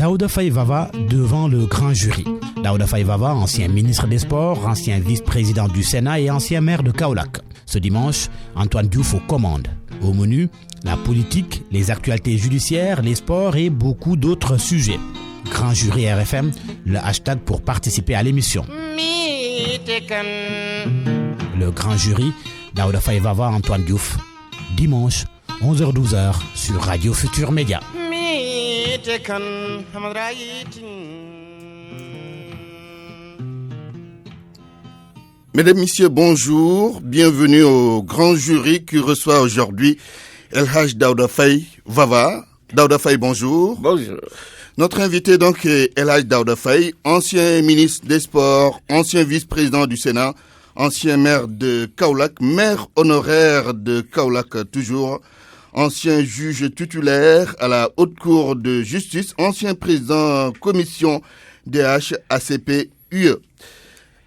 Daouda Faye Vava devant le grand jury. Daouda Faye Vava, ancien ministre des Sports, ancien vice-président du Sénat et ancien maire de Kaolack. Ce dimanche, Antoine Diouf aux commandes. Au menu, la politique, les actualités judiciaires, les sports et beaucoup d'autres sujets. Grand jury RFM, le hashtag pour participer à l'émission. Le grand jury, Daouda Faye Vava, Antoine Diouf. Dimanche, 11h-12h sur Radio Futur Média. Mesdames, Messieurs, bonjour. Bienvenue au grand jury qui reçoit aujourd'hui El Hadj Daouda Faye Vava. Daouda Faye, bonjour. Bonjour. Notre invité donc est El Hadj Daouda Faye, ancien ministre des Sports, ancien vice-président du Sénat, ancien maire de Kaolack, maire honoraire de Kaolack toujours, ancien juge titulaire à la Haute Cour de justice, ancien président commission DH-ACP-UE.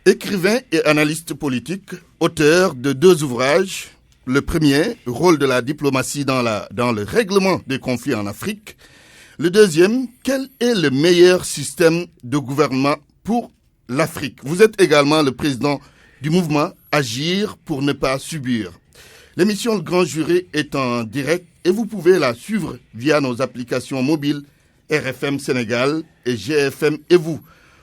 Écrivain et analyste politique, auteur de 2 ouvrages. Le premier, Rôle de la diplomatie dans le règlement des conflits en Afrique. Le deuxième, quel est le meilleur système de gouvernement pour l'Afrique? Vous êtes également le président du mouvement Agir pour ne pas subir. L'émission Le Grand Jury est en direct et vous pouvez la suivre via nos applications mobiles RFM Sénégal et GFM et vous.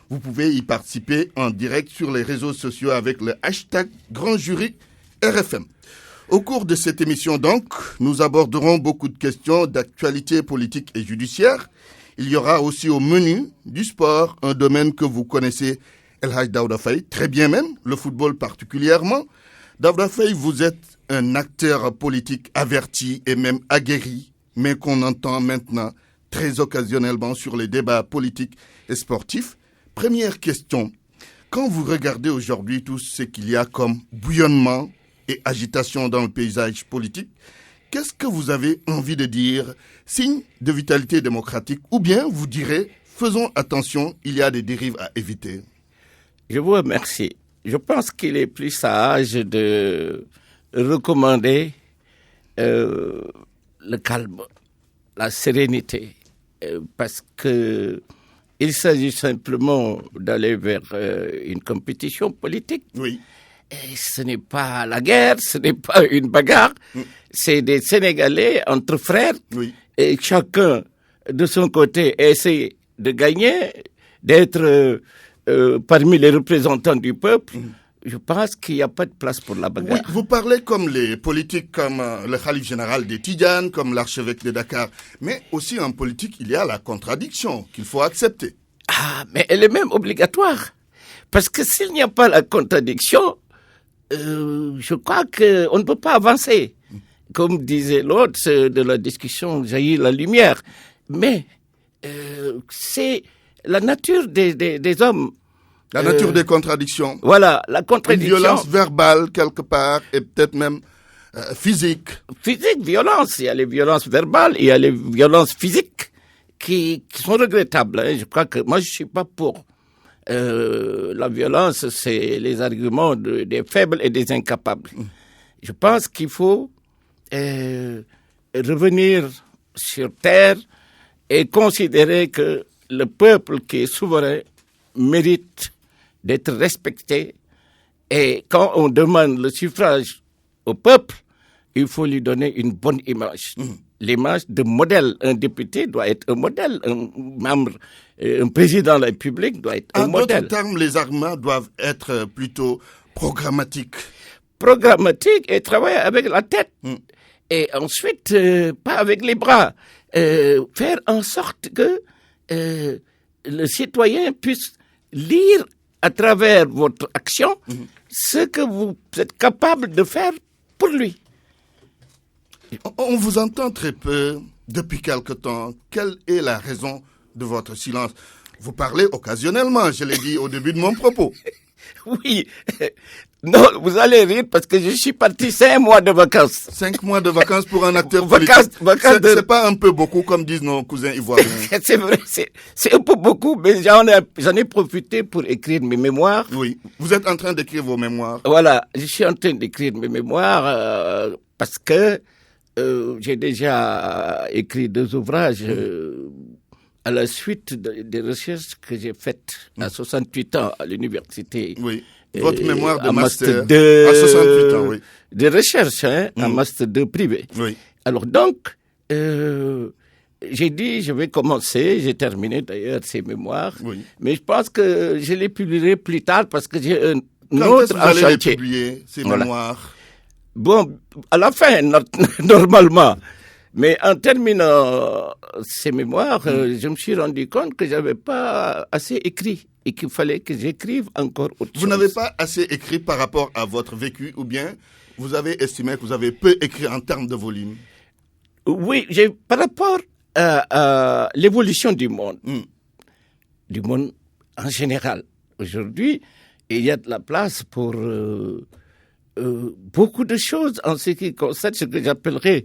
Vous pouvez y participer en direct sur les réseaux sociaux avec le hashtag Grand Jury RFM. Au cours de cette émission donc, nous aborderons beaucoup de questions d'actualité politique et judiciaire. Il y aura aussi au menu du sport, un domaine que vous connaissez, El Hadj Daouda Faye, très bien même, le football particulièrement. Daouda Faye, vous êtes un acteur politique averti et même aguerri, mais qu'on entend maintenant très occasionnellement sur les débats politiques et sportifs. Première question, quand vous regardez aujourd'hui tout ce qu'il y a comme bouillonnement et agitation dans le paysage politique, qu'est-ce que vous avez envie de dire? Signe de vitalité démocratique ou bien vous direz, faisons attention, il y a des dérives à éviter? Je vous remercie. Je pense qu'il est plus sage de recommander le calme, la sérénité, parce que il s'agit simplement d'aller vers une compétition politique. Oui. Et ce n'est pas la guerre, ce n'est pas une bagarre. C'est des Sénégalais entre frères. Oui. Et chacun, de son côté, essaie de gagner, d'être parmi les représentants du peuple. Je pense qu'il n'y a pas de place pour la bagarre. Oui, vous parlez comme les politiques, comme le khalife général des Tidjanes, comme l'archevêque de Dakar. Mais aussi en politique, il y a la contradiction qu'il faut accepter. Ah, mais elle est même obligatoire. Parce que s'il n'y a pas la contradiction, je crois qu'on ne peut pas avancer. Comme disait l'autre, de la discussion jaillit la lumière. Mais c'est la nature des hommes. La nature des contradictions. Voilà, la contradiction. Une violence verbale, quelque part, et peut-être même physique. Physique, violence. Il y a les violences verbales, il y a les violences physiques qui sont regrettables. Hein. Je crois que moi, je suis pas pour. La violence, c'est les arguments des faibles et des incapables. Je pense qu'il faut revenir sur terre et considérer que le peuple qui est souverain mérite d'être respecté. Et quand on demande le suffrage au peuple, il faut lui donner une bonne image. L'image de modèle. Un député doit être un modèle. Un président de la République doit être un modèle. En d'autres termes, les arguments doivent être plutôt programmatiques. Programmatique et travailler avec la tête. Et ensuite, pas avec les bras. Faire en sorte que le citoyen puisse lire à travers votre action ce que vous êtes capable de faire pour lui. On vous entend très peu depuis quelque temps. Quelle est la raison de votre silence? Vous parlez occasionnellement, je l'ai dit au début de mon propos. Oui. Non, vous allez rire parce que je suis parti 5 mois de vacances. 5 mois de vacances pour un acteur politique. C'est pas un peu beaucoup, comme disent nos cousins ivoiriens. C'est vrai, c'est un peu beaucoup, mais j'en ai profité pour écrire mes mémoires. Oui, vous êtes en train d'écrire vos mémoires. Voilà, je suis en train d'écrire mes mémoires parce que j'ai déjà écrit 2 ouvrages à la suite des recherches que j'ai faites à 68 ans à l'université. Oui. Votre mémoire de master 2 à 68 ans, oui. De recherche, un master 2 privé. Oui. Alors donc, j'ai dit, je vais commencer, j'ai terminé d'ailleurs ces mémoires, mais je pense que je les publierai plus tard parce que j'ai un autre en chantier. Quand est-ce que vous allez les chantier. publier, ces mémoires? Bon, à la fin, normalement. Mais en terminant ces mémoires, je me suis rendu compte que j'avais pas assez écrit et qu'il fallait que j'écrive encore autre chose. Vous n'avez pas assez écrit par rapport à votre vécu ou bien vous avez estimé que vous avez peu écrit en termes de volume? Oui, par rapport à l'évolution du monde en général. Aujourd'hui, il y a de la place pour beaucoup de choses en ce qui concerne ce que j'appellerais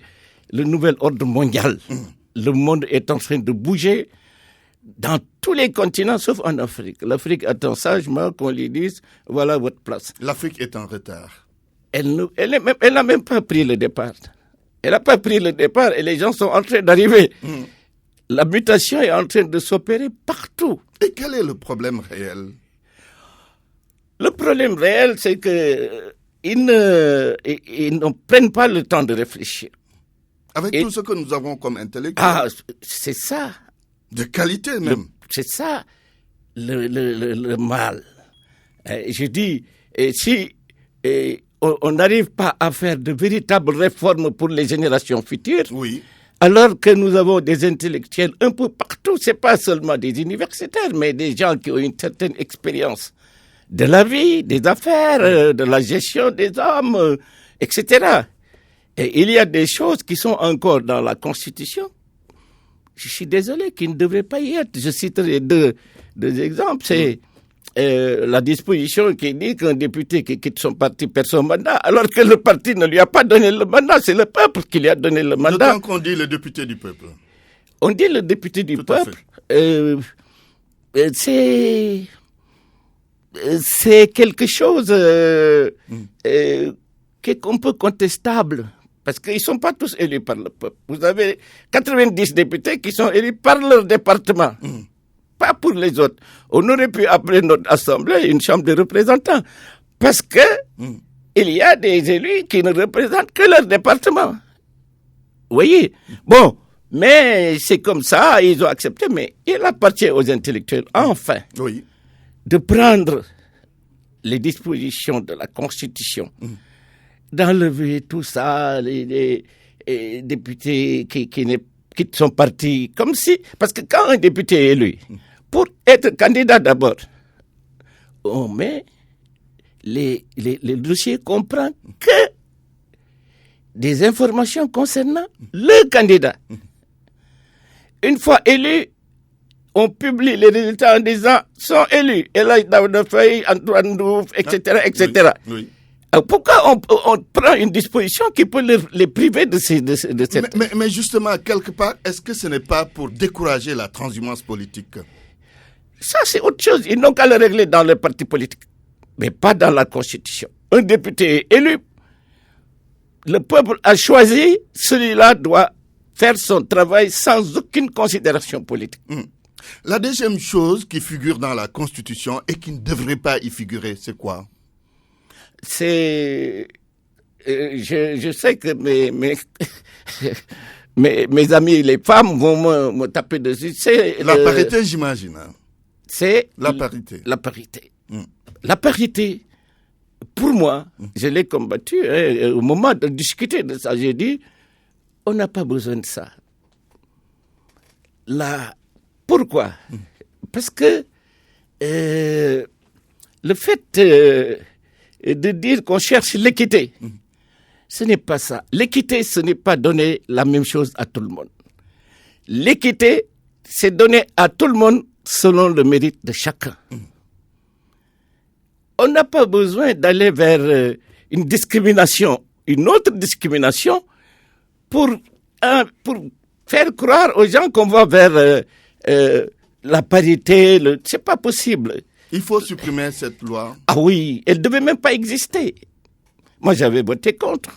le nouvel ordre mondial. Le monde est en train de bouger dans tous les continents, sauf en Afrique. L'Afrique attend sagement qu'on lui dise, voilà votre place. L'Afrique est en retard. Elle n'a même pas pris le départ. Elle n'a pas pris le départ et les gens sont en train d'arriver. La mutation est en train de s'opérer partout. Et quel est le problème réel? Le problème réel, c'est qu'ils ne prennent pas le temps de réfléchir. Avec tout ce que nous avons comme intellectuels. Ah, c'est ça. De qualité même. C'est ça le mal. Je dis, si on n'arrive pas à faire de véritables réformes pour les générations futures, alors que nous avons des intellectuels un peu partout, c'est pas seulement des universitaires, mais des gens qui ont une certaine expérience de la vie, des affaires, de la gestion des hommes, etc. Et il y a des choses qui sont encore dans la Constitution. Je suis désolé, qui ne devraient pas y être. Je citerai deux exemples. C'est la disposition qui dit qu'un député qui quitte son parti perd son mandat, alors que le parti ne lui a pas donné le mandat. C'est le peuple qui lui a donné le mandat. D'autant qu'on dit le député du peuple. On dit le député du peuple. C'est quelque chose qui est un peu contestable. Parce qu'ils ne sont pas tous élus par le peuple. Vous avez 90 députés qui sont élus par leur département. Pas pour les autres. On aurait pu appeler notre assemblée une chambre de représentants. Parce que il y a des élus qui ne représentent que leur département. Vous voyez? Bon, mais c'est comme ça, ils ont accepté. Mais il appartient aux intellectuels, enfin, de prendre les dispositions de la Constitution, d'enlever tout ça, les députés qui sont partis comme si... Parce que quand un député est élu, pour être candidat d'abord, on met les dossiers comprennent que des informations concernant le candidat. Une fois élu, on publie les résultats en disant sont élus. Et là, Daouda Faye, Antoine Ndouf, etc., etc. Pourquoi on prend une disposition qui peut les priver de cette... Mais justement, quelque part, est-ce que ce n'est pas pour décourager la transhumance politique? Ça, c'est autre chose. Ils n'ont qu'à le régler dans le parti politique, mais pas dans la Constitution. Un député est élu, le peuple a choisi, celui-là doit faire son travail sans aucune considération politique. La deuxième chose qui figure dans la Constitution et qui ne devrait pas y figurer, c'est quoi? C'est... je sais que mes amis, les femmes, vont me taper dessus. C'est la parité, j'imagine. C'est la parité. La parité. La parité, pour moi, je l'ai combattu. Au moment de discuter de ça, j'ai dit, on n'a pas besoin de ça. Pourquoi? Parce que le fait de dire qu'on cherche l'équité, ce n'est pas ça. L'équité, ce n'est pas donner la même chose à tout le monde. L'équité, c'est donner à tout le monde selon le mérite de chacun. On n'a pas besoin d'aller vers une discrimination, une autre discrimination, pour faire croire aux gens qu'on va vers la parité. C'est pas possible. Il faut supprimer cette loi. Ah oui, elle ne devait même pas exister. Moi, j'avais voté contre.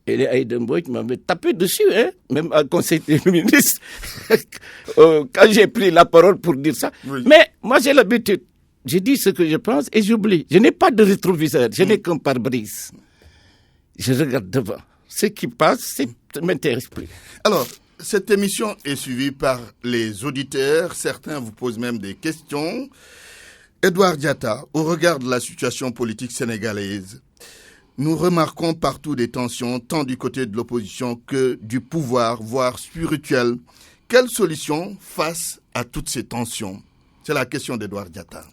Et les Aïdemboy m'avaient tapé dessus, hein, même à Conseil des ministres, quand j'ai pris la parole pour dire ça. Oui. Mais moi, j'ai l'habitude. Je dis ce que je pense et j'oublie. Je n'ai pas de rétroviseur, je n'ai qu'un pare-brise. Je regarde devant. Ce qui passe, ça ne m'intéresse plus. Alors, cette émission est suivie par les auditeurs. Certains vous posent même des questions. Edouard Diatta, au regard de la situation politique sénégalaise, nous remarquons partout des tensions, tant du côté de l'opposition que du pouvoir, voire spirituel. Quelle solution face à toutes ces tensions? C'est la question d'Edouard Diatta.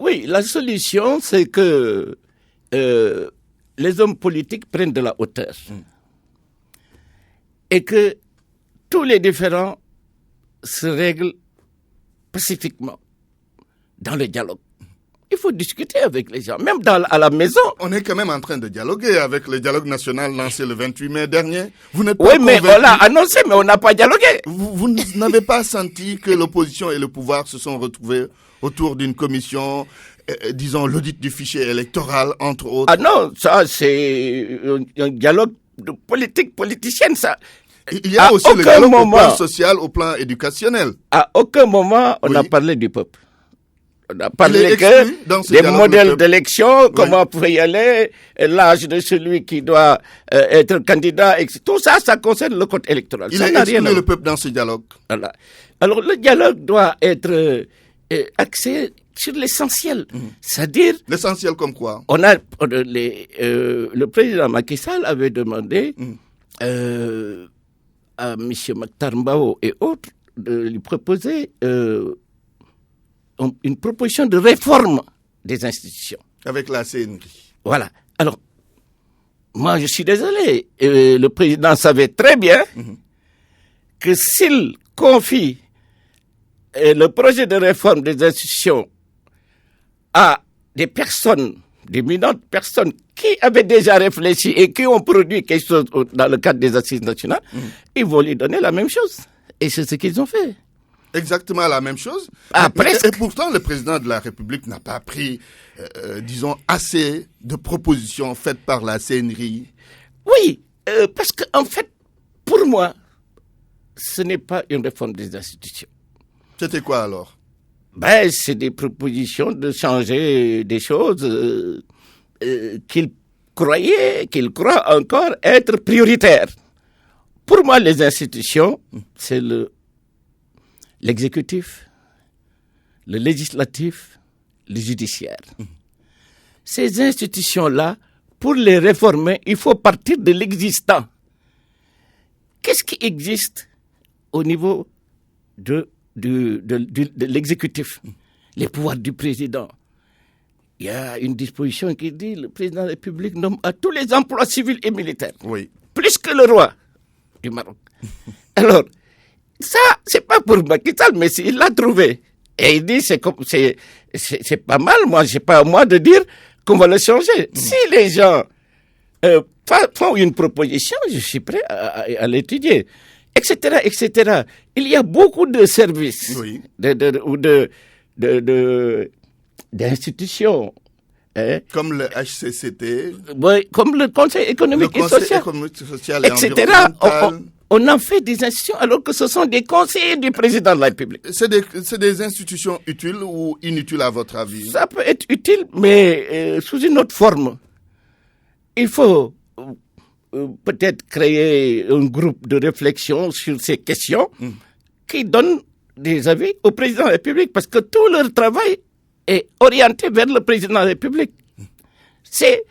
Oui, la solution, c'est que les hommes politiques prennent de la hauteur. Et que tous les différends se règlent pacifiquement dans le dialogue. Il faut discuter avec les gens, même à la maison. On est quand même en train de dialoguer avec le dialogue national lancé le 28 mai dernier. Vous n'êtes pas mais on l'a annoncé, mais on n'a pas dialogué. Vous n'avez pas senti que l'opposition et le pouvoir se sont retrouvés autour d'une commission, disons l'audit du fichier électoral, entre autres? Ah non, ça c'est un dialogue de politique politicienne, ça. Il y a aussi le dialogue au plan social, au plan éducationnel. À aucun moment, on a parlé du peuple. On a parlé des modèles d'élection, comment peut y aller, l'âge de celui qui doit être candidat, etc. Tout ça, ça concerne le code électoral. Il a exclu le peuple dans ce dialogue. Voilà. Alors, le dialogue doit être axé sur l'essentiel. C'est-à-dire... L'essentiel comme quoi? Le président Macky Sall avait demandé à M. Mokhtar Mbao et autres de lui proposer une proposition de réforme des institutions. Avec la CNRI. Voilà. Alors, moi, je suis désolé. Le président savait très bien que s'il confie le projet de réforme des institutions à des personnes, d'éminentes personnes qui avaient déjà réfléchi et qui ont produit quelque chose dans le cadre des assises nationales, ils vont lui donner la même chose. Et c'est ce qu'ils ont fait. Exactement la même chose. Presque. Et pourtant, le président de la République n'a pas pris, disons, assez de propositions faites par la CNRI. Oui, parce qu'en fait, pour moi, ce n'est pas une réforme des institutions. C'était quoi alors? C'est des propositions de changer des choses qu'il croit encore être prioritaires. Pour moi, les institutions, c'est l'exécutif, le législatif, le judiciaire. Ces institutions-là, pour les réformer, il faut partir de l'existant. Qu'est-ce qui existe au niveau de l'exécutif? Les pouvoirs du président. Il y a une disposition qui dit le président de la République nomme à tous les emplois civils et militaires. Oui. Plus que le roi du Maroc. Alors, ça, c'est pas pour Macky Sall, mais il l'a trouvé. Et il dit, c'est pas mal, moi, c'est pas à moi de dire qu'on va le changer. Si les gens font une proposition, je suis prêt à l'étudier, etc., etc. Il y a beaucoup de services, d'institutions. Comme le HCCT. Oui, comme le Conseil économique et social, etc. On en fait des institutions alors que ce sont des conseillers du président de la République. C'est des institutions utiles ou inutiles à votre avis? Ça peut être utile, mais sous une autre forme. Il faut peut-être créer un groupe de réflexion sur ces questions qui donne des avis au président de la République parce que tout leur travail est orienté vers le président de la République. C'est,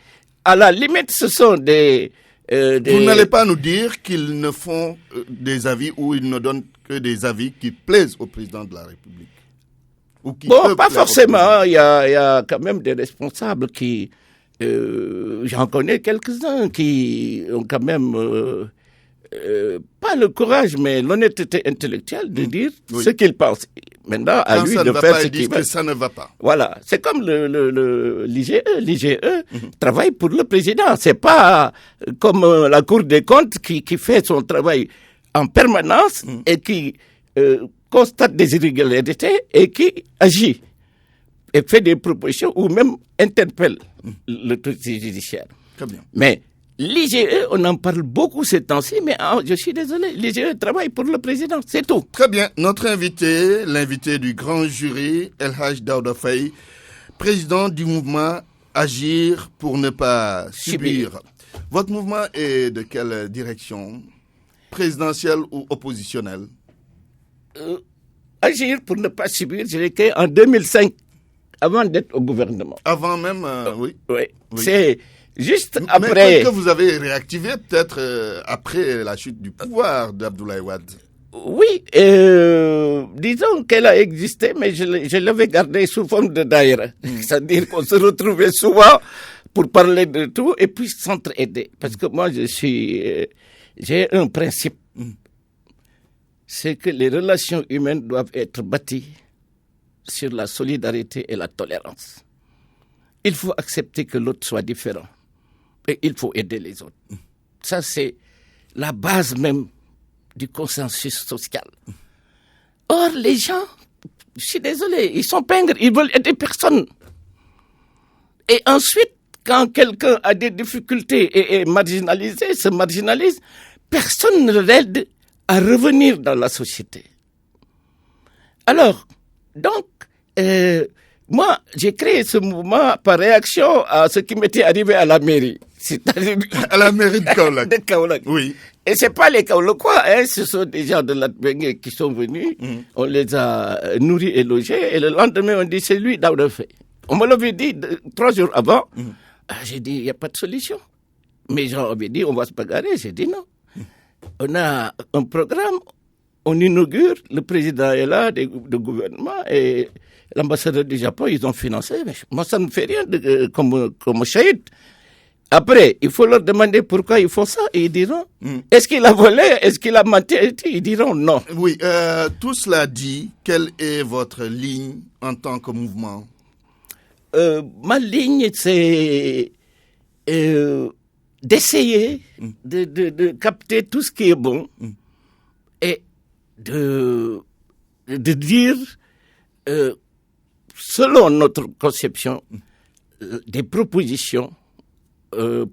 à la limite, ce sont des... Vous n'allez pas nous dire qu'ils ne font des avis ou ils ne donnent que des avis qui plaisent au président de la République? Bon, pas forcément. Il y a quand même des responsables qui... j'en connais quelques-uns qui ont quand même... pas le courage, mais l'honnêteté intellectuelle de dire ce qu'ils pensent. Maintenant, à lui de faire ce qu'il veut. Ça ne va pas. Voilà. C'est comme l'IGE. L'IGE travaille pour le président. C'est pas comme la Cour des comptes qui fait son travail en permanence et qui constate des irrégularités et qui agit et fait des propositions ou même interpelle l'autorité judiciaire. Très bien. Mais l'IGE, on en parle beaucoup ces temps-ci, mais je suis désolé, l'IGE travaille pour le président, c'est tout. Très bien. Notre invité, l'invité du grand jury, El Hadj Daouda Faye, président du mouvement Agir pour ne pas subir. Votre mouvement est de quelle direction? Présidentielle ou oppositionnelle? Agir pour ne pas subir, je l'ai créé en 2005, avant d'être au gouvernement. Avant même, oui. Oui. Oui. C'est juste Mais après. que vous avez réactivé peut-être après la chute du pouvoir d'Abdoulaye Wade. Oui, disons qu'elle a existé, mais je l'avais gardée sous forme de daïra. C'est-à-dire qu'on se retrouvait souvent pour parler de tout et puis s'entraider. Parce que moi, j'ai un principe. C'est que les relations humaines doivent être bâties sur la solidarité et la tolérance. Il faut accepter que l'autre soit différent. Et il faut aider les autres. Ça, c'est la base même du consensus social. Or, les gens, je suis désolé, ils sont pingres, ils veulent aider personne. Et ensuite, quand quelqu'un a des difficultés et est marginalisé, se marginalise, personne ne l'aide à revenir dans la société. Alors, donc, moi, j'ai créé ce mouvement par réaction à ce qui m'était arrivé à la mairie. C'est-à-dire à la mairie de Kaolack. De Kaolack. Oui. Et c'est pas les Kaolackois, ce sont des gens de Latmingué qui sont venus. On les a nourris et logés. Et le lendemain, on dit c'est lui Daouda Faye. On me l'avait dit 3 jours avant. J'ai dit il n'y a pas de solution. Mes gens avaient dit on va se bagarrer. J'ai dit non. On a un programme, on inaugure, le président est là, le gouvernement et l'ambassadeur du Japon, ils ont financé. Mais moi, ça ne me fait rien comme shahid. Après, il faut leur demander pourquoi ils font ça et ils diront, est-ce qu'il a volé, est-ce qu'il a menti? Ils diront non. Oui, tout cela dit, quelle est votre ligne en tant que mouvement? Ma ligne, c'est d'essayer de capter tout ce qui est bon et de dire, selon notre conception, des propositions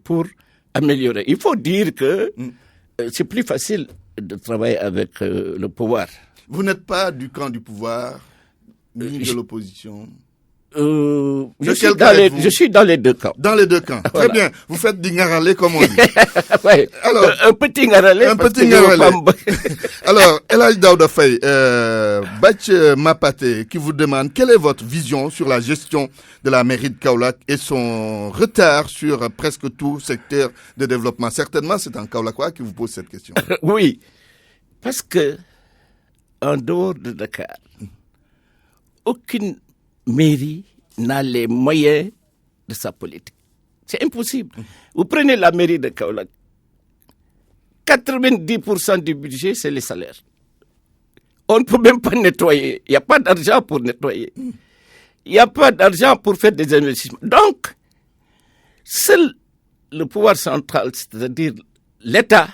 pour améliorer. Il faut dire que c'est plus facile de travailler avec le pouvoir. Vous n'êtes pas du camp du pouvoir, ni de l'opposition? Je suis dans les deux camps. Dans les deux camps. Très Voilà. bien. Vous faites du ngaralé comme on dit. Ouais. Alors, un petit ngaralé. Un petit ngaralé. Alors, El Hadj Daouda Faye, Bach Mapate qui vous demande quelle est votre vision sur la gestion de la mairie de Kaolack et son retard sur presque tout secteur de développement. Certainement, c'est un Kaolackois qui vous pose cette question. Oui. Parce que, en dehors de Dakar, aucune mairie n'a les moyens de sa politique. C'est impossible. Vous prenez la mairie de Kaolack, 90% du budget, c'est les salaires. On ne peut même pas nettoyer. Il n'y a pas d'argent pour nettoyer. Il n'y a pas d'argent pour faire des investissements. Donc, seul le pouvoir central, c'est-à-dire l'État,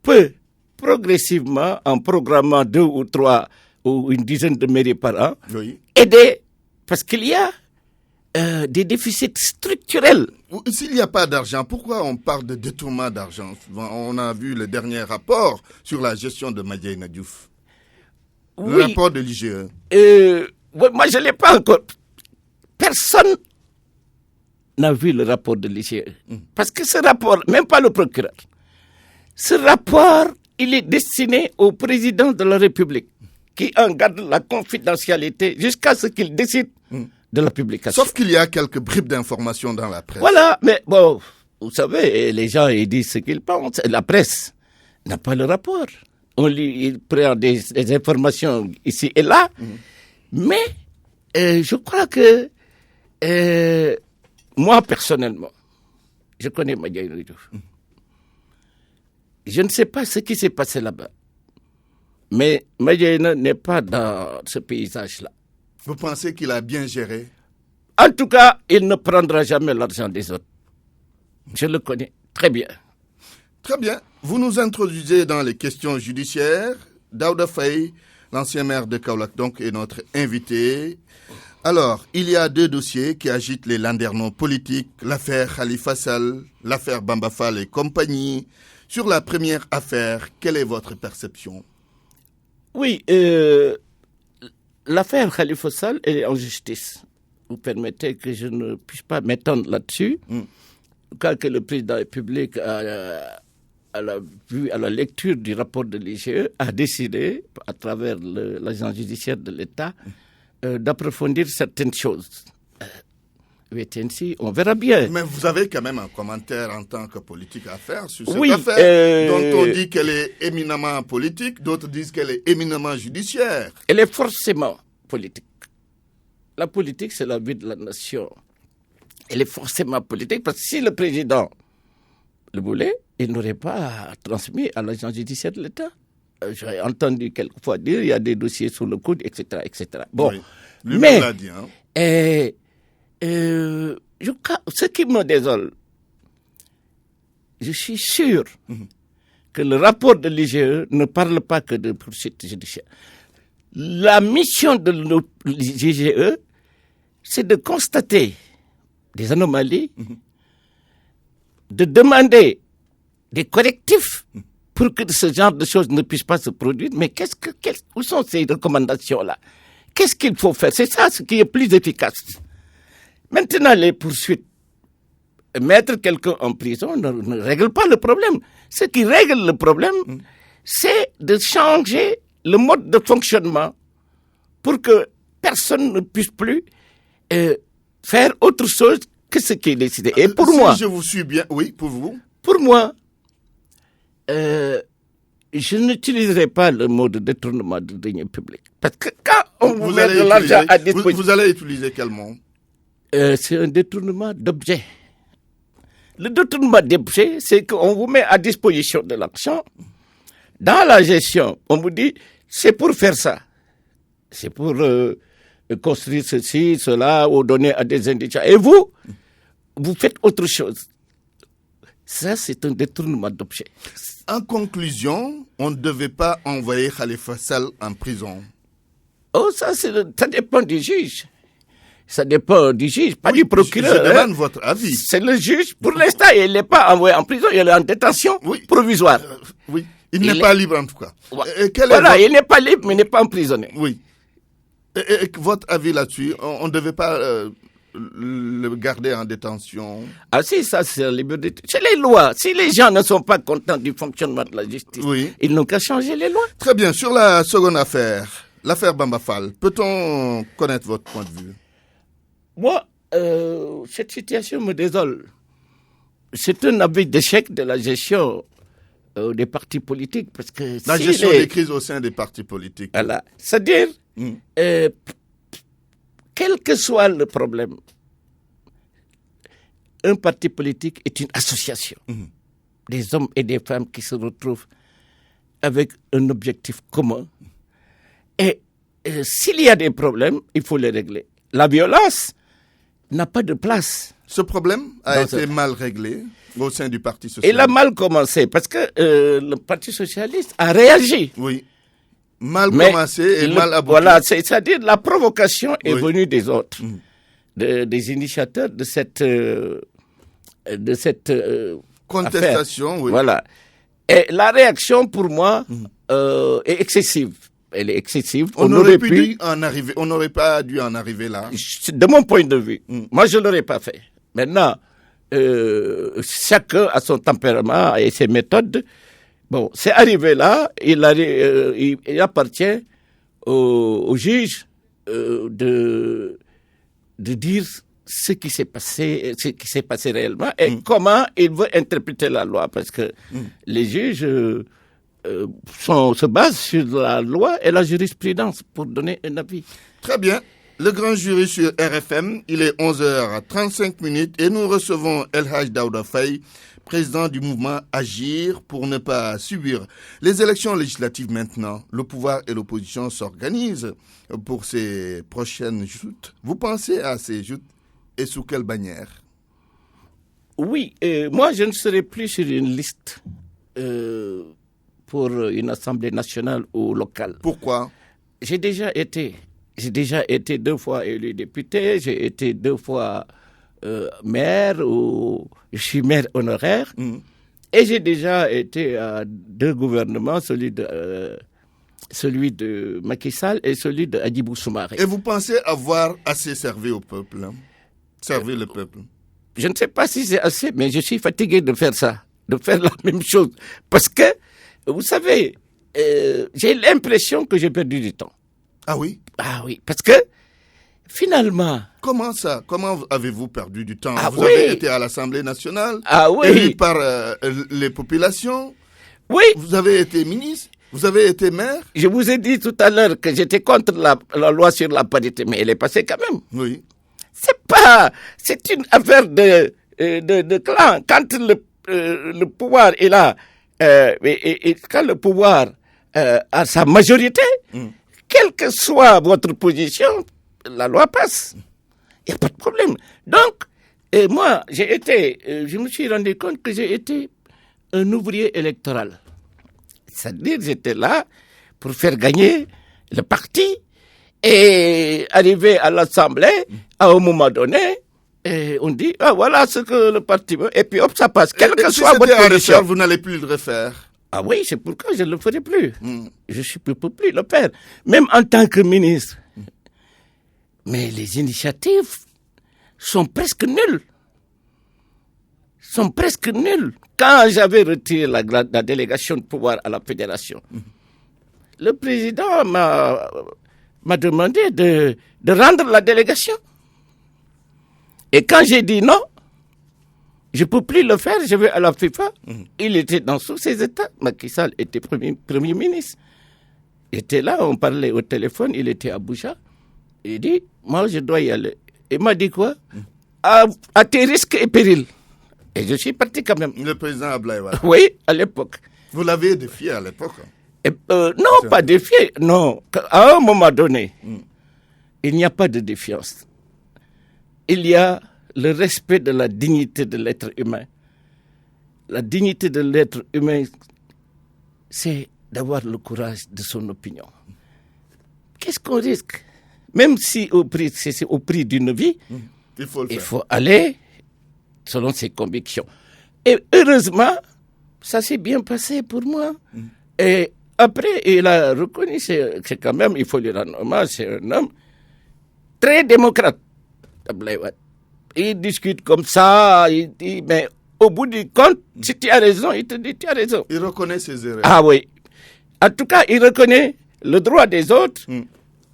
peut progressivement, en programmant 2 ou 3 ou une dizaine de mairies par an, Oui. aider, parce qu'il y a des déficits structurels. S'il n'y a pas d'argent, pourquoi on parle de détournement d'argent? Souvent, on a vu le dernier rapport sur la gestion de Madiaye Diouf. Le rapport de l'IGE. Moi, je ne l'ai pas encore. Personne n'a vu le rapport de l'IGE. Parce que ce rapport, même pas le procureur, ce rapport, il est destiné au président de la République, qui en garde la confidentialité jusqu'à ce qu'il décide de la publication. Sauf qu'il y a quelques bribes d'informations dans la presse. Voilà, mais bon, vous savez, les gens ils disent ce qu'ils pensent. La presse n'a pas le rapport. Il prend des informations ici et là, mais je crois que moi, personnellement, je connais Madiaye Diouf. Je ne sais pas ce qui s'est passé là-bas. Mais Madiaye n'est pas dans ce paysage-là. Vous pensez qu'il a bien géré? En tout cas, il ne prendra jamais l'argent des autres. Je le connais très bien. Très bien. Vous nous introduisez dans les questions judiciaires. Daouda Faye, l'ancien maire de Kaolack, donc, est notre invité. Alors, il y a 2 dossiers qui agitent les landerneaux politiques, l'affaire Khalifa Sall, l'affaire Bamba Fall et compagnie. Sur la première affaire, quelle est votre perception? Oui, l'affaire Khalifa Sall est en justice. Vous permettez que je ne puisse pas m'étendre là-dessus. Quand que le président de la République, à la lecture du rapport de l'IGE, a décidé, à travers l'agence judiciaire de l'État, d'approfondir certaines choses. On verra bien. Mais vous avez quand même un commentaire en tant que politique à faire sur cette affaire, dont on dit qu'elle est éminemment politique, d'autres disent qu'elle est éminemment judiciaire. Elle est forcément politique. La politique, c'est la vie de la nation. Elle est forcément politique parce que si le président le voulait, il n'aurait pas transmis à l'agence judiciaire de l'État. J'ai entendu quelquefois dire qu'il y a des dossiers sous le coude, etc., etc. Bon, oui. Mais l'a dit, hein. Ce qui me désole, je suis sûr que le rapport de l'IGE ne parle pas que de poursuite judiciaire. La mission de l'IGE, c'est de constater des anomalies, de demander des correctifs pour que ce genre de choses ne puissent pas se produire. Mais où sont ces recommandations-là? Qu'est-ce qu'il faut faire? C'est ça ce qui est plus efficace. Maintenant, les poursuites, mettre quelqu'un en prison ne règle pas le problème. Ce qui règle le problème, c'est de changer le mode de fonctionnement pour que personne ne puisse plus faire autre chose que ce qui est décidé. Et pour moi... Si je vous suis bien, oui, pour vous. Pour moi, je n'utiliserai pas le mot de détournement de deniers publics. Parce que quand on vous met de l'argent à disposition... Vous allez utiliser quel mot? C'est un détournement d'objet. Le détournement d'objet, c'est qu'on vous met à disposition de l'argent. Dans la gestion, on vous dit, c'est pour faire ça. C'est pour construire ceci, cela, ou donner à des indigents. Et vous faites autre chose. Ça, c'est un détournement d'objet. En conclusion, on ne devait pas envoyer Khalifa Sall en prison. Oh, ça dépend du juge. Ça dépend du juge, pas du procureur. Je demande votre avis. C'est le juge. Pour l'instant, il n'est pas envoyé en prison, il est en détention provisoire. Oui, il n'est pas libre en tout cas. Il n'est pas libre, mais il n'est pas emprisonné. Oui. Et votre avis là-dessus, on ne devait pas le garder en détention? Ah si, ça c'est la liberté. C'est les lois. Si les gens ne sont pas contents du fonctionnement de la justice, ils n'ont qu'à changer les lois. Très bien. Sur la seconde affaire, l'affaire Bamba Fall, peut-on connaître votre point de vue? Moi, cette situation me désole. C'est un aveu d'échec de la gestion des partis politiques. Parce que la gestion des crises au sein des partis politiques. Voilà. C'est-à-dire, quel que soit le problème, un parti politique est une association des hommes et des femmes qui se retrouvent avec un objectif commun. Et s'il y a des problèmes, il faut les régler. La violence n'a pas de place. Ce problème a été mal réglé au sein du Parti socialiste. Il a mal commencé parce que le Parti socialiste a réagi. Oui. Mal commencé et mal abouti. Voilà, c'est-à-dire la provocation est venue des autres, des initiateurs de cette contestation. Affaire. Oui. Voilà. Et la réaction, pour moi, est excessive. Elle est excessive. On n'aurait pas dû en arriver là. De mon point de vue, moi je ne l'aurais pas fait. Maintenant, chacun a son tempérament et ses méthodes. Bon, c'est arrivé là, il appartient au juge de dire ce qui s'est passé réellement et comment il veut interpréter la loi, parce que les juges se basent sur la loi et la jurisprudence pour donner un avis. Très bien. Le grand jury sur RFM, il est 11h35 et nous recevons El Hadj Daouda Faye, président du mouvement Agir pour ne pas subir les élections législatives maintenant. Le pouvoir et l'opposition s'organisent pour ces prochaines joutes. Vous pensez à ces joutes et sous quelle bannière? Oui, moi je ne serai plus sur une liste pour une assemblée nationale ou locale. Pourquoi? J'ai déjà été j'ai déjà été 2 fois élu député, j'ai été 2 fois maire, ou je suis maire honoraire, et j'ai déjà été à 2 gouvernements, celui de Macky Sall et celui de Hadjibou Soumaré. Et vous pensez avoir assez servi au peuple, servir le peuple? Je ne sais pas si c'est assez, mais je suis fatigué de faire ça, de faire la même chose. Parce que, vous savez, j'ai l'impression que j'ai perdu du temps. Ah oui? Ah oui, parce que, finalement... Comment ça? Comment avez-vous perdu du temps? Ah vous oui. avez été à l'Assemblée nationale, oui. élu par les populations. Oui. Vous avez été ministre, vous avez été maire. Je vous ai dit tout à l'heure que j'étais contre la loi sur la parité, mais elle est passée quand même. Oui. C'est une affaire de clan. Quand le pouvoir est là, et quand le pouvoir a sa majorité, quelle que soit votre position, la loi passe. Il n'y a pas de problème. Donc, moi, je me suis rendu compte que j'ai été un ouvrier électoral. C'est-à-dire, j'étais là pour faire gagner le parti et arriver à l'Assemblée, à un moment donné, et on dit, voilà ce que le parti veut, et puis hop, ça passe. Quelle que soit votre position. Vous n'allez plus le refaire. Ah oui, c'est pourquoi je ne le ferai plus. Je ne peux plus le faire. Même en tant que ministre. Mais les initiatives sont presque nulles. Quand j'avais retiré la délégation de pouvoir à la fédération, le président m'a demandé de rendre la délégation. Et quand j'ai dit non, je ne peux plus le faire, je vais à la FIFA. Il était dans tous ses états. Macky Sall était premier ministre. Il était là, on parlait au téléphone, il était à Abuja. Il dit, moi je dois y aller. Il m'a dit quoi? À tes risques et périls. Et je suis parti quand même. Le président Abdoulaye Wade. Oui, à l'époque. Vous l'avez défié à l'époque? Non, pas défié. Non, à un moment donné, il n'y a pas de défiance. Il y a le respect de la dignité de l'être humain. La dignité de l'être humain, c'est d'avoir le courage de son opinion. Qu'est-ce qu'on risque? Même si c'est au prix d'une vie, il faut aller selon ses convictions. Et heureusement, ça s'est bien passé pour moi. Et après, il a reconnu, c'est quand même, il faut lui rendre hommage, c'est un homme très démocrate. Il discute comme ça, il dit, mais au bout du compte, si tu as raison, il te dit, tu as raison. Il reconnaît ses erreurs. Ah oui. En tout cas, il reconnaît le droit des autres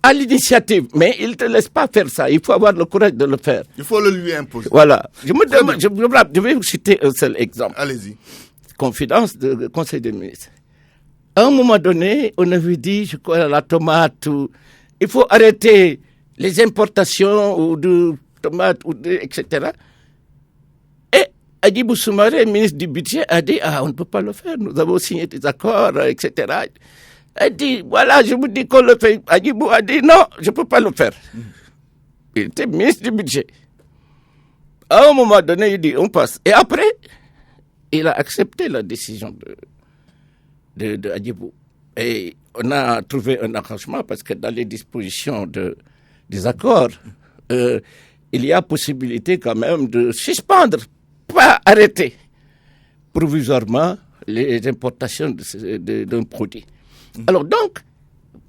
à l'initiative. Mais il ne te laisse pas faire ça. Il faut avoir le courage de le faire. Il faut le lui imposer. Voilà. Je vais vous citer un seul exemple. Allez-y. Confidence du Conseil des ministres. À un moment donné, on avait dit, je crois, la tomate, il faut arrêter les importations ou de tomates, etc. Et Hadjibou Soumaré, ministre du budget, a dit, on ne peut pas le faire, nous avons signé des accords, etc. Elle dit, voilà, je vous dis qu'on le fait. Hadjibou a dit, non, je ne peux pas le faire. Il était ministre du budget. À un moment donné, il dit, on passe. Et après, il a accepté la décision de Hadjibou. Et on a trouvé un arrangement parce que dans les dispositions des accords, il y a possibilité quand même de suspendre, pas arrêter provisoirement les importations d'un produit. Alors donc,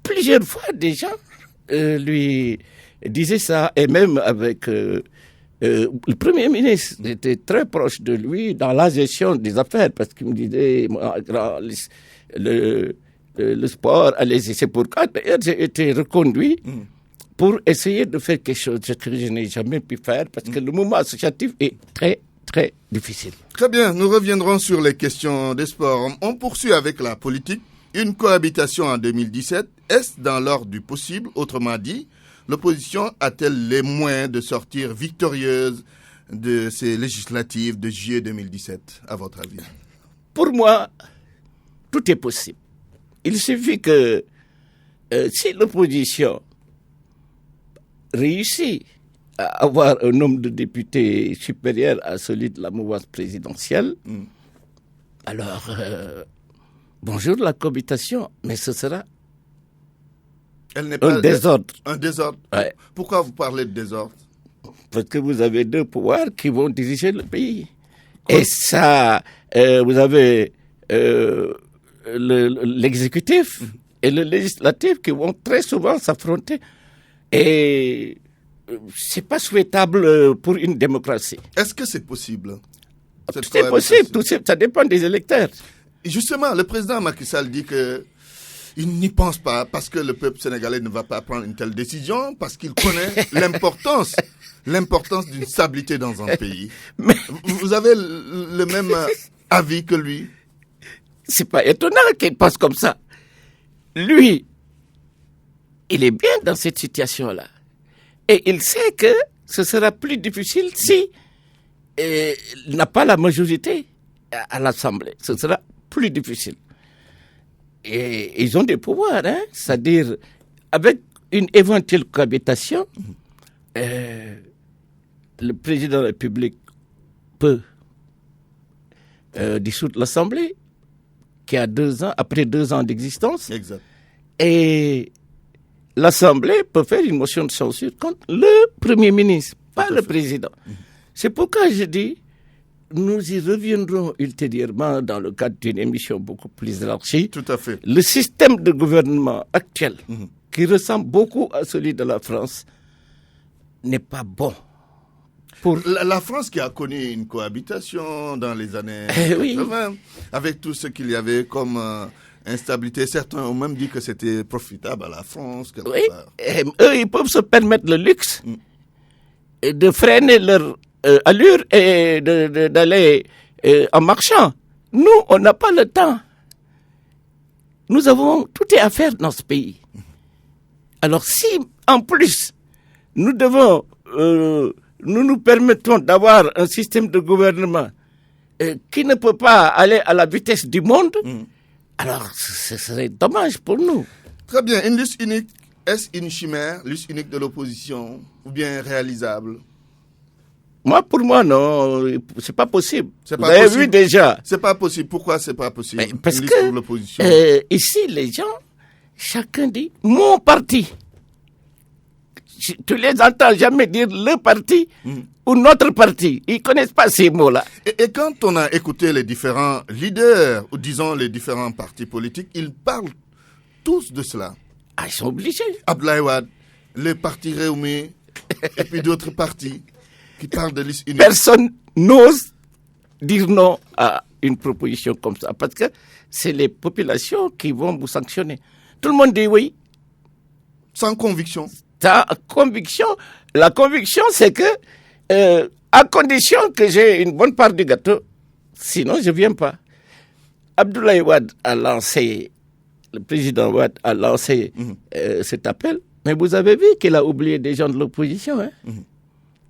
plusieurs fois des gens lui disaient ça, et même avec le Premier ministre, j'étais très proche de lui dans la gestion des affaires, parce qu'il me disait, moi, le sport, allez-y, c'est pourquoi d'ailleurs j'ai été reconduit pour essayer de faire quelque chose que je n'ai jamais pu faire, parce que le mouvement associatif est très, très difficile. Très bien, nous reviendrons sur les questions des sports. On poursuit avec la politique. Une cohabitation en 2017, est-ce dans l'ordre du possible? Autrement dit, l'opposition a-t-elle les moyens de sortir victorieuse de ces législatives de juillet 2017, à votre avis? Pour moi, tout est possible. Il suffit que si l'opposition réussit à avoir un nombre de députés supérieur à celui de la mouvance présidentielle, alors bonjour la cohabitation, mais ce sera Elle n'est un désordre. Un désordre. Ouais. Pourquoi vous parlez de désordre? Parce que vous avez deux pouvoirs qui vont diriger le pays. Et ça, vous avez l'exécutif et le législatif qui vont très souvent s'affronter. Et c'est pas souhaitable pour une démocratie. Est-ce que c'est possible? C'est possible, ça dépend des électeurs. Justement, le président Macky Sall dit que il n'y pense pas parce que le peuple sénégalais ne va pas prendre une telle décision, parce qu'il connaît l'importance d'une stabilité dans un pays. Mais vous avez le même avis que lui? C'est pas étonnant qu'il pense comme ça. Lui, il est bien dans cette situation-là. Et il sait que ce sera plus difficile si il n'a pas la majorité à l'Assemblée. Ce sera plus difficile. Et ils ont des pouvoirs, hein? C'est-à-dire, avec une éventuelle cohabitation, le président de la République peut dissoudre l'Assemblée, qui a 2 ans, après 2 ans d'existence. Exact. Et l'Assemblée peut faire une motion de censure contre le Premier ministre, pas le président. C'est pourquoi je dis, nous y reviendrons ultérieurement dans le cadre d'une émission beaucoup plus élargie. Tout à fait. Le système de gouvernement actuel, qui ressemble beaucoup à celui de la France, n'est pas bon. Pour La France qui a connu une cohabitation dans les années 80, oui. avec tout ce qu'il y avait comme instabilité. Certains ont même dit que c'était profitable à la France. Oui, eux, ils peuvent se permettre le luxe de freiner leur allure et d'aller en marchant. Nous, on n'a pas le temps. Nous avons tout à faire dans ce pays. Alors si, en plus, nous devons, nous permettons d'avoir un système de gouvernement qui ne peut pas aller à la vitesse du monde, alors ce serait dommage pour nous. Très bien. Une liste unique, est-ce une chimère, liste unique de l'opposition, ou bien réalisable? Moi, pour moi, non, c'est pas possible. C'est Vous pas avez possible. vu déjà. C'est pas possible. Pourquoi c'est pas possible? Mais parce une liste que pour l'opposition. ici, les gens, chacun dit mon parti. Tu les entends jamais dire le parti ou notre parti. Ils connaissent pas ces mots-là. Et quand on a écouté les différents leaders, ou disons les différents partis politiques, ils parlent tous de cela. Ah, ils sont obligés. Abdoulaye Wade, les partis Réumi, et puis d'autres partis qui parlent de liste unique. Personne n'ose dire non à une proposition comme ça, parce que c'est les populations qui vont vous sanctionner. Tout le monde dit oui. Sans conviction. Ta conviction, la conviction, c'est que, à condition que j'ai une bonne part du gâteau, sinon je ne viens pas. Abdoulaye Wade a lancé, le président Wade a lancé cet appel, mais vous avez vu qu'il a oublié des gens de l'opposition. Hein?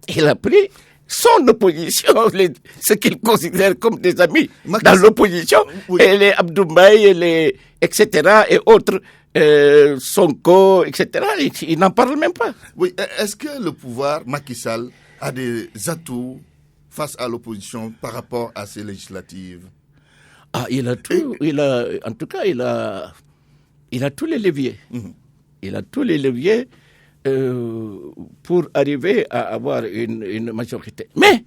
Il a pris son opposition, ce qu'il considère comme des amis dans l'opposition, et les Abdoulaye, les etc. et autres, Sonko, etc. Ils n'en parlent même pas. Oui, est-ce que le pouvoir Macky Sall a des atouts face à l'opposition par rapport à ces législatives? Ah, il a tout. En tout cas, il a tous les leviers. Il a tous les leviers pour arriver à avoir une majorité. Mais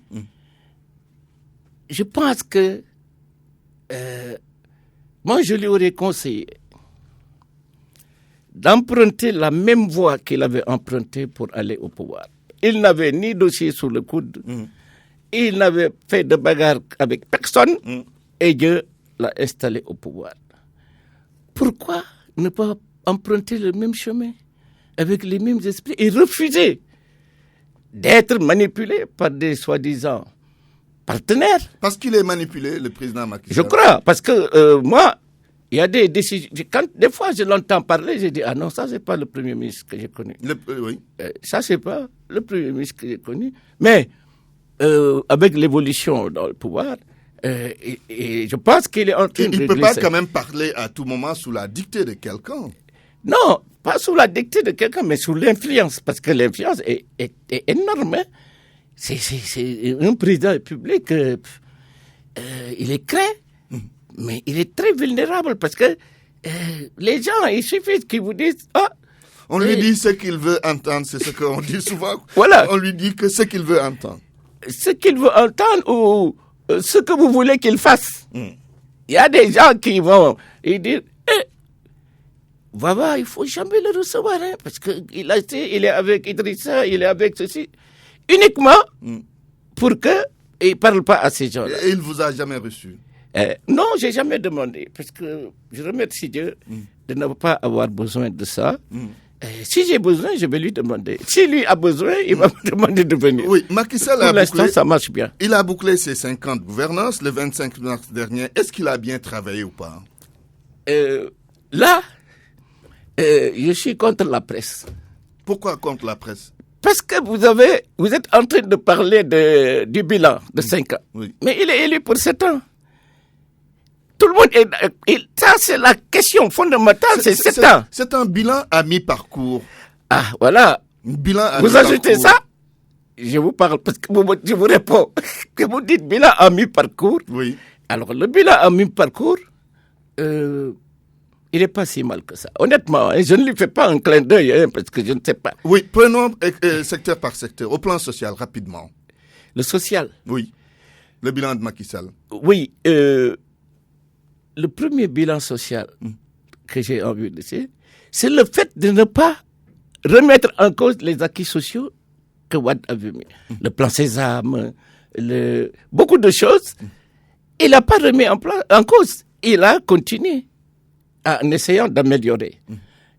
je pense que moi, je lui aurais conseillé d'emprunter la même voie qu'il avait empruntée pour aller au pouvoir. Il n'avait ni dossier sous le coude, il n'avait fait de bagarre avec personne, et Dieu l'a installé au pouvoir. Pourquoi ne pas emprunter le même chemin, avec les mêmes esprits, et refuser d'être manipulé par des soi-disant partenaires? Parce qu'il est manipulé, le président Macky Sall. Je crois, parce que moi, il y a des décisions. Des fois, je l'entends parler, je dis, ah non, ça, c'est pas le Premier ministre que j'ai connu. Oui. Ça, c'est pas le Premier ministre que j'ai connu. Mais, avec l'évolution dans le pouvoir, et je pense qu'il est en train de Il ne peut glisser. pas quand même parler à tout moment sous la dictée de quelqu'un. Non, pas sous la dictée de quelqu'un, mais sous l'influence, parce que l'influence est énorme. Hein. C'est un président de la République, il est craint. Mais il est très vulnérable parce que les gens, il suffit qu'ils vous disent « Ah, On lui dit ce qu'il veut entendre, c'est ce qu'on dit souvent. Voilà. On lui dit que ce qu'il veut entendre. Ce qu'il veut entendre ou ce que vous voulez qu'il fasse. Il y a des gens qui vont dire Vava, il ne faut jamais le recevoir, hein, parce qu'il est avec Idrissa, il est avec ceci. Uniquement pour qu'il ne parle pas à ces gens-là. Et il ne vous a jamais reçu? Non, je n'ai jamais demandé, parce que je remercie Dieu de ne pas avoir besoin de ça. Si j'ai besoin, je vais lui demander. Si lui a besoin, il va me demander de venir. Oui, Macky Sall pour l'instant, ça marche bien. Il a bouclé ses 5 ans de gouvernance le 25 mars dernier. Est-ce qu'il a bien travaillé ou pas? Là, je suis contre la presse. Pourquoi contre la presse? Parce que vous êtes en train de parler du bilan de 5 ans. Oui. Mais il est élu pour 7 ans. Tout le monde ça, c'est la question fondamentale, c'est 7 ans. C'est un bilan à mi-parcours. Ah, voilà. Bilan à vous mi-parcours. ajoutez ça, je vous parle, parce que je vous réponds. Que vous dites bilan à mi-parcours. Oui. Alors, le bilan à mi-parcours, il n'est pas si mal que ça. Honnêtement, je ne lui fais pas un clin d'œil, parce que je ne sais pas. Oui, prenons secteur par secteur. Au plan social, rapidement. Le social. Oui. Le bilan de Macky Sall. Oui. Le premier bilan social que j'ai envie de dire, c'est le fait de ne pas remettre en cause les acquis sociaux que Wade avait mis. Le plan Sésame, beaucoup de choses, il n'a pas remis en cause. Il a continué en essayant d'améliorer.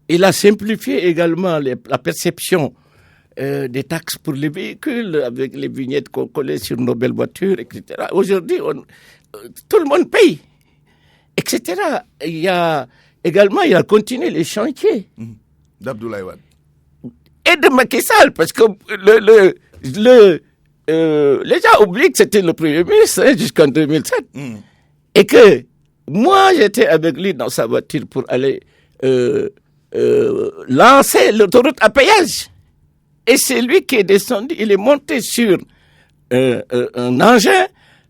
Il a simplifié également la perception des taxes pour les véhicules, avec les vignettes qu'on collait sur nos belles voitures, etc. Aujourd'hui, tout le monde paye, etc. Il a continué les chantiers. D'Abdoulaye Wade. Et de Macky Sall, parce que les gens oublient que c'était le Premier ministre jusqu'en 2007. Et que moi, j'étais avec lui dans sa voiture pour aller lancer l'autoroute à péage. Et c'est lui qui est descendu, il est monté sur un engin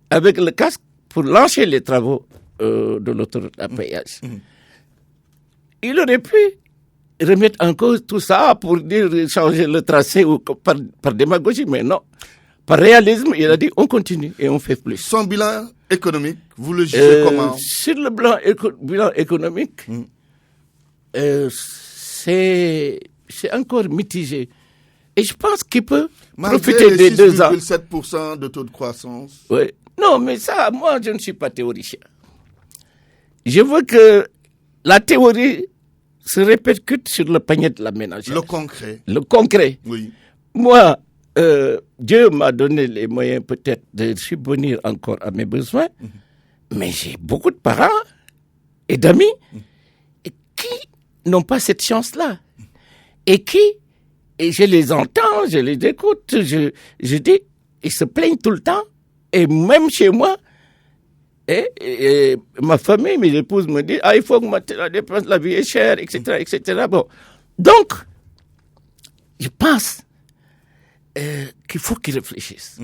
avec le casque pour lancer les travaux de l'autoroute à péage. Il aurait pu remettre en cause tout ça pour dire changer le tracé ou par démagogie, mais non. Par réalisme, il a dit on continue et on fait plus. Son bilan économique, vous le jugez comment? Sur le bilan économique, c'est encore mitigé. Et je pense qu'il peut profiter des 2 ans. 6,7% de taux de croissance. Oui. Non, mais ça, moi, je ne suis pas théoricien. Je veux que la théorie se répercute sur le panier de la ménagère. Le concret. Le concret. Oui. Moi, Dieu m'a donné les moyens peut-être de subvenir encore à mes besoins, mais j'ai beaucoup de parents et d'amis qui n'ont pas cette chance-là. Et je les entends, je les écoute, je dis, ils se plaignent tout le temps, et même chez moi, et ma famille, mes épouses me disent, il faut augmenter la dépense, la vie est chère, etc., etc. Bon. Donc, je pense qu'il faut qu'ils réfléchissent.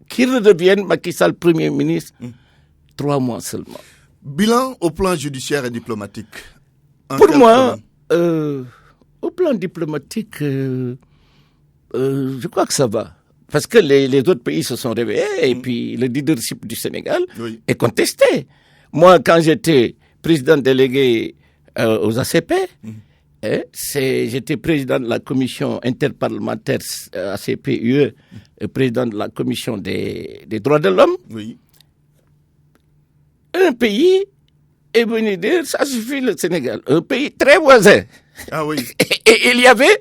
Qu'ils redeviennent Macky Sall Premier ministre 3 mois seulement. Bilan au plan judiciaire et diplomatique. Pour moi, au plan diplomatique, je crois que ça va. Parce que les autres pays se sont réveillés et puis le leadership du Sénégal est contesté. Moi, quand j'étais président délégué aux ACP, j'étais président de la commission interparlementaire ACP-UE, président de la commission des droits de l'homme. Oui. Un pays est venu dire, ça suffit le Sénégal, un pays très voisin. Ah oui. Et il y avait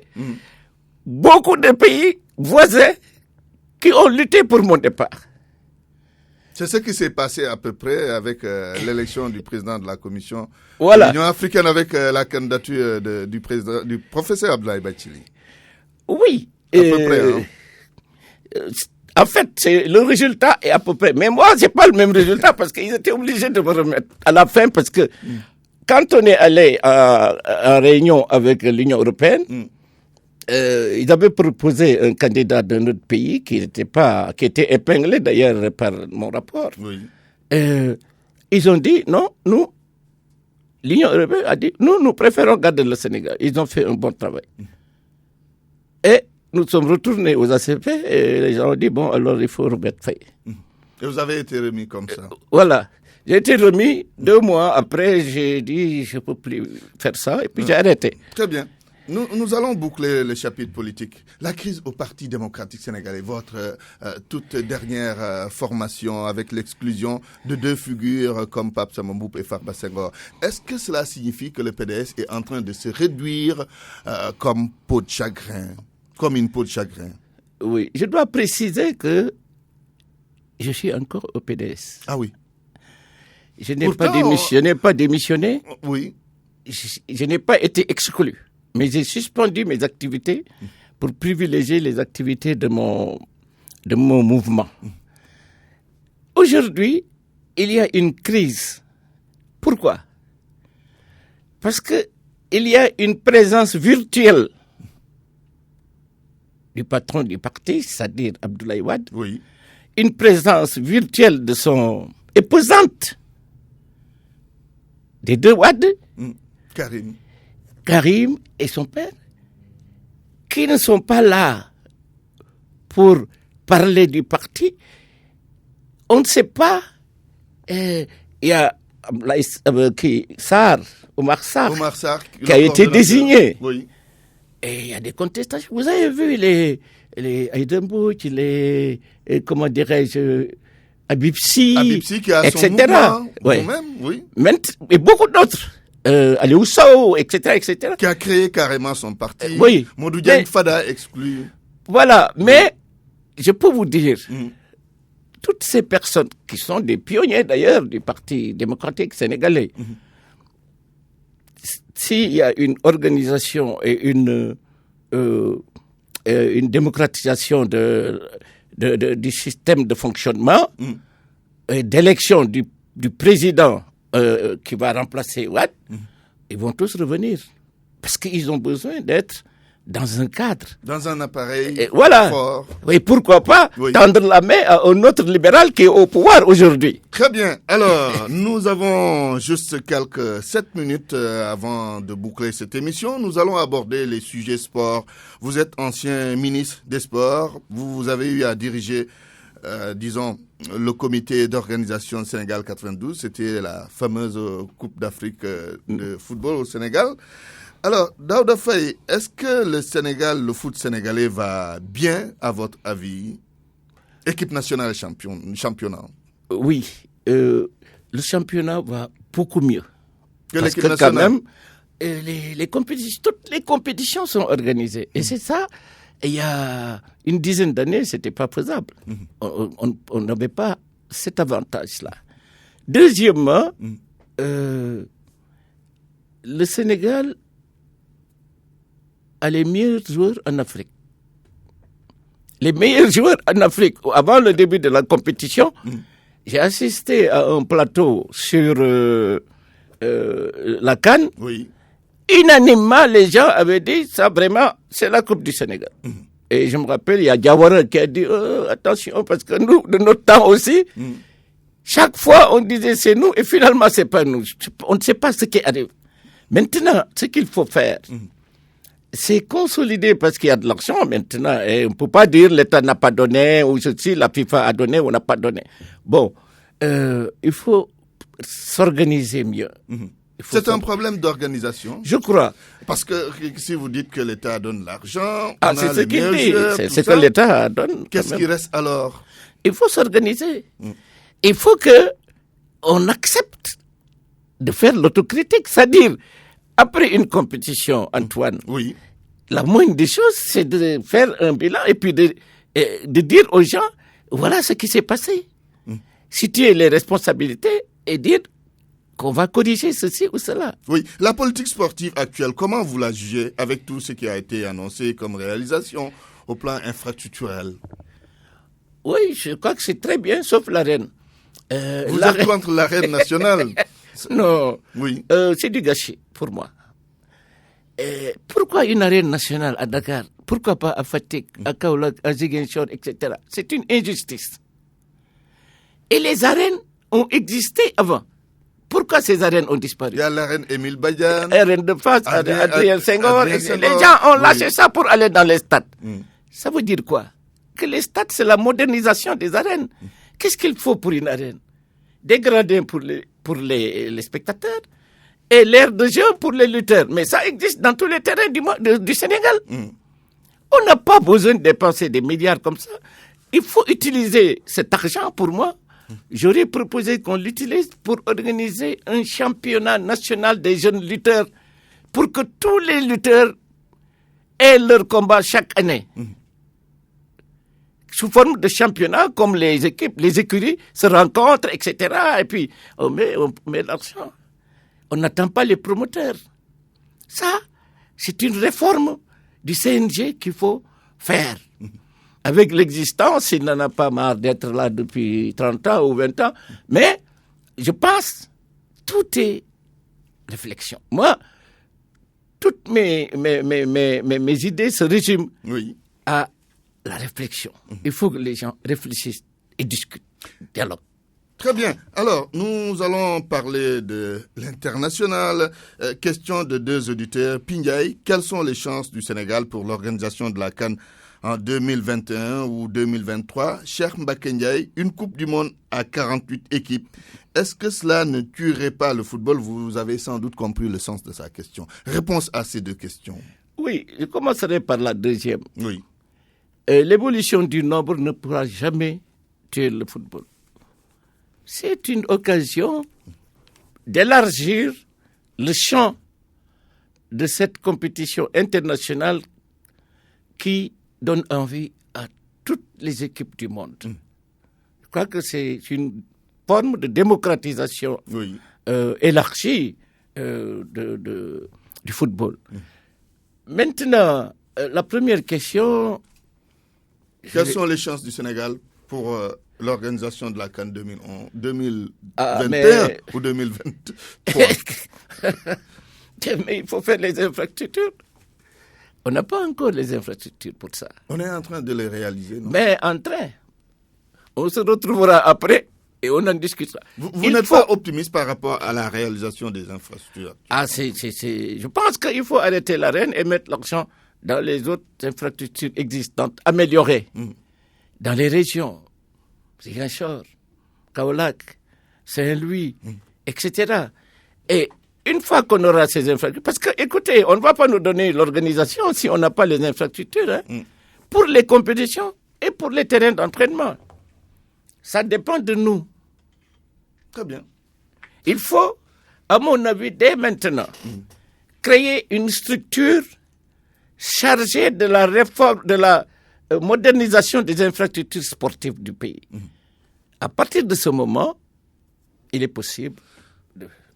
beaucoup de pays voisins qui ont lutté pour mon départ. C'est ce qui s'est passé à peu près avec l'élection du président de la commission de l'Union africaine avec la candidature du professeur Abdoulaye Bathily. Oui. À peu près. En fait, le résultat est à peu près. Mais moi, c'est pas le même résultat parce qu'ils étaient obligés de me remettre à la fin parce que quand on est allé en réunion avec l'Union européenne, ils avaient proposé un candidat d'un autre pays qui était épinglé d'ailleurs par mon rapport. Oui. Ils ont dit non, l'Union européenne a dit nous préférons garder le Sénégal. Ils ont fait un bon travail. Et nous sommes retournés aux ACP et les gens ont dit, bon, alors il faut remettre Faye. Et vous avez été remis comme ça. Voilà. J'ai été remis 2 mois après, j'ai dit, je ne peux plus faire ça, et puis j'ai arrêté. Très bien. Nous allons boucler le chapitre politique. La crise au Parti démocratique sénégalais, votre toute dernière formation avec l'exclusion de 2 figures comme Pape Samba Mboup et Farba Senghor. Est-ce que cela signifie que le PDS est en train de se réduire comme peau de chagrin, comme une peau de chagrin? Oui, je dois préciser que je suis encore au PDS. Ah oui. Je n'ai pas démissionné. Oui. Je n'ai pas été exclu. Mais j'ai suspendu mes activités pour privilégier les activités de mon mouvement. Aujourd'hui, il y a une crise. Pourquoi? Parce que il y a une présence virtuelle du patron du parti, c'est-à-dire Abdoulaye Wade. Oui. Une présence virtuelle de son épousante, des 2 Wade. Karim et son père, qui ne sont pas là pour parler du parti. On ne sait pas. Il y a Omar Sarr qui a été désigné. Oui. Et il y a des contestations. Vous avez vu les Aïdembouch, comment dirais-je, Habib Sy, qui a etc. son mouvement, Ouais. vous-même, oui. Et beaucoup d'autres. Aliou Sow, etc., etc. Qui a créé carrément son parti. Oui. Modou Diagne Fada exclu. Voilà, mais je peux vous dire, toutes ces personnes qui sont des pionniers d'ailleurs du Parti démocratique sénégalais, s'il y a une organisation et une démocratisation du système de fonctionnement, et d'élection du président qui va remplacer Wade, ils vont tous revenir. Parce qu'ils ont besoin d'être dans un cadre. Dans un appareil voilà. fort. Oui, pourquoi pas tendre la main à un autre libéral qui est au pouvoir aujourd'hui. Très bien. Alors, nous avons juste quelques 7 minutes avant de boucler cette émission. Nous allons aborder les sujets sport. Vous êtes ancien ministre des Sports. Vous avez eu à diriger le comité d'organisation Sénégal 92, c'était la fameuse Coupe d'Afrique de football au Sénégal. Alors, Daouda Faye, est-ce que le foot sénégalais va bien, à votre avis? Équipe nationale championnat? Oui, le championnat va beaucoup mieux. Parce que quand même, toutes les compétitions sont organisées. Et c'est ça. Il y a une dizaine d'années, ce n'était pas faisable. On n'avait pas cet avantage-là. Deuxièmement, le Sénégal a les meilleurs joueurs en Afrique. Les meilleurs joueurs en Afrique. Avant le début de la compétition, j'ai assisté à un plateau sur la CAN. Oui. Unanimement, les gens avaient dit, ça vraiment, c'est la Coupe du Sénégal. Et je me rappelle, il y a Diawara qui a dit, attention, parce que nous, de notre temps aussi, chaque fois, on disait c'est nous, et finalement, c'est pas nous. On ne sait pas ce qui arrive. Maintenant, ce qu'il faut faire, c'est consolider, parce qu'il y a de l'argent maintenant, et on ne peut pas dire l'État n'a pas donné, ou ceci, la FIFA a donné, ou n'a pas donné. Bon, il faut s'organiser mieux. C'est un problème d'organisation. Je crois. Parce que si vous dites que l'État donne l'argent, c'est ce qu'il dit. C'est que l'État donne. Qu'est-ce qui reste alors? Il faut s'organiser. Il faut qu'on accepte de faire l'autocritique. C'est-à-dire, après une compétition, Antoine, la moindre des choses, c'est de faire un bilan et puis de dire aux gens, voilà ce qui s'est passé. Situer les responsabilités et dire qu'on va corriger ceci ou cela. Oui, la politique sportive actuelle, comment vous la jugez avec tout ce qui a été annoncé comme réalisation au plan infrastructurel? Oui, je crois que c'est très bien, sauf l'arène. Vous êtes contre l'arène nationale? Non, oui. C'est du gâchis pour moi. Pourquoi une arène nationale à Dakar? Pourquoi pas à Fatick, à Kaolack, à Ziguinchor, etc. C'est une injustice. Et les arènes ont existé avant. Pourquoi ces arènes ont disparu? Il y a l'arène Émile Badiane, Arène de face, Adrien Senghor. Les gens ont lâché ça pour aller dans les stades. Ça veut dire quoi? Que les stades, c'est la modernisation des arènes. Qu'est-ce qu'il faut pour une arène? Des gradins pour les spectateurs et l'aire de jeu pour les lutteurs. Mais ça existe dans tous les terrains du Sénégal. On n'a pas besoin de dépenser des milliards comme ça. Il faut utiliser cet argent pour moi. J'aurais proposé qu'on l'utilise pour organiser un championnat national des jeunes lutteurs pour que tous les lutteurs aient leur combat chaque année. Sous forme de championnat, comme les équipes, les écuries se rencontrent, etc. Et puis, on met l'argent. On n'attend pas les promoteurs. Ça, c'est une réforme du CNG qu'il faut faire. Avec l'existence, il n'en a pas marre d'être là depuis 30 ans ou 20 ans. Mais, je pense, tout est réflexion. Moi, toutes mes idées se résument à la réflexion. Il faut que les gens réfléchissent et discutent, dialoguent. Très bien. Alors, nous allons parler de l'international. Question de 2 auditeurs. Pindiaye, quelles sont les chances du Sénégal pour l'organisation de la CAN en 2021 ou 2023? Cheikh Mbacké Ndiaye, une Coupe du Monde à 48 équipes. Est-ce que cela ne tuerait pas le football? Vous avez sans doute compris le sens de sa question. Réponse à ces 2 questions. Oui, je commencerai par la deuxième. Oui. L'évolution du nombre ne pourra jamais tuer le football. C'est une occasion d'élargir le champ de cette compétition internationale qui donne envie à toutes les équipes du monde. Je crois que c'est une forme de démocratisation élargie du football. Maintenant, la première question... Quelles sont les chances du Sénégal pour l'organisation de la CAN 2021 ou 2023? Mais il faut faire les infrastructures. On n'a pas encore les infrastructures pour ça. On est en train de les réaliser, non? Mais en train. On se retrouvera après et on en discutera. Vous n'êtes pas optimiste par rapport à la réalisation des infrastructures? Je pense qu'il faut arrêter l'arène et mettre l'accent dans les autres infrastructures existantes, améliorées, dans les régions, Ziguinchor, Kaolack, Saint-Louis, etc. Et une fois qu'on aura ces infrastructures, parce que, écoutez, on ne va pas nous donner l'organisation si on n'a pas les infrastructures, pour les compétitions et pour les terrains d'entraînement. Ça dépend de nous. Très bien. Il faut, à mon avis, dès maintenant, créer une structure chargé de la réforme, de la modernisation des infrastructures sportives du pays. À partir de ce moment, il est possible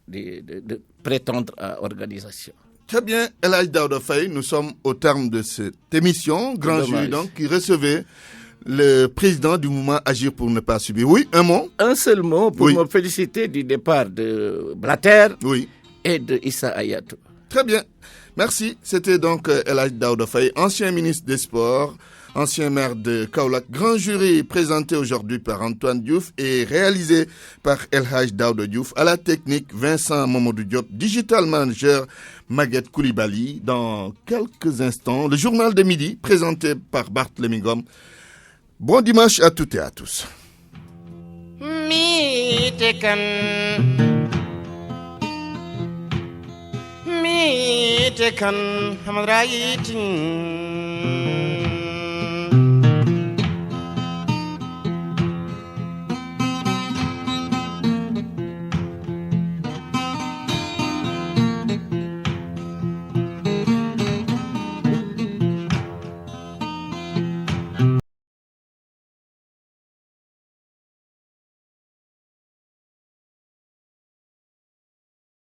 de prétendre à organisation. Très bien, El Hadj Daouda Faye, nous sommes au terme de cette émission, Grand Jury donc, qui recevait le président du mouvement Agir pour ne pas subir. Oui, un mot? Un seul mot pour me féliciter du départ de Blatter et de Issa Hayatou. Très bien. Merci. C'était donc El Hadj Daouda Faye, ancien ministre des Sports, ancien maire de Kaolack. Grand jury présenté aujourd'hui par Antoine Diouf et réalisé par El Hadj Daouda Diouf. À la technique, Vincent Mamadou Diop, digital manager Maguette Koulibaly. Dans quelques instants, le journal de midi présenté par Barthélémy Ngom. Bon dimanche à toutes et à tous. Te kan hamrayitin